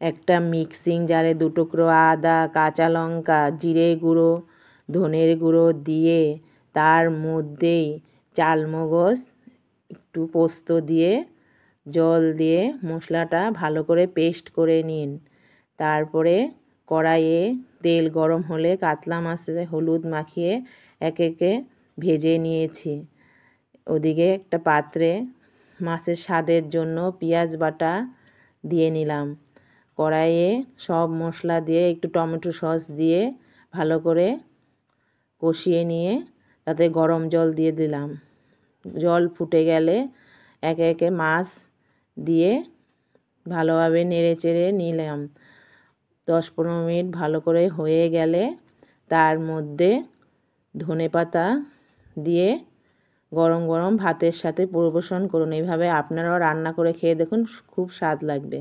একটা মিক্সিং জারে 2 টুকরো আদা, কাঁচা লঙ্কা, জিরে গুঁড়ো, ধনের গুঁড়ো দিয়ে তার মধ্যেই চালমগজ, একটু পোস্ত দিয়ে জল দিয়ে মশলাটা ভালো করে পেস্ট করে নিন। তারপরে কড়াইয়ে তেল গরম হলে কাতলা মাছে হলুদ মাখিয়ে একে একে ভেজে নিয়েছি। ওদিকে একটা পাত্রে মাছের স্বাদের জন্য পেঁয়াজ বাটা দিয়ে নিলাম। কড়াইয়ে সব মশলা দিয়ে একটু টমেটো সস দিয়ে ভালো করে কষিয়ে নিয়ে তাতে গরম জল দিয়ে দিলাম। জল ফুটে গেলে একে একে মাছ দিয়ে ভালোভাবে নেড়ে চেড়ে নিলাম। 10-15 মিনিট ভালো করে হয়ে গেলে তার মধ্যে ধনেপাতা দিয়ে গরম গরম ভাতের সাথে পরিবেশন করুন। এইভাবে আপনারাও রান্না করে খেয়ে দেখুন, খুব স্বাদ লাগবে।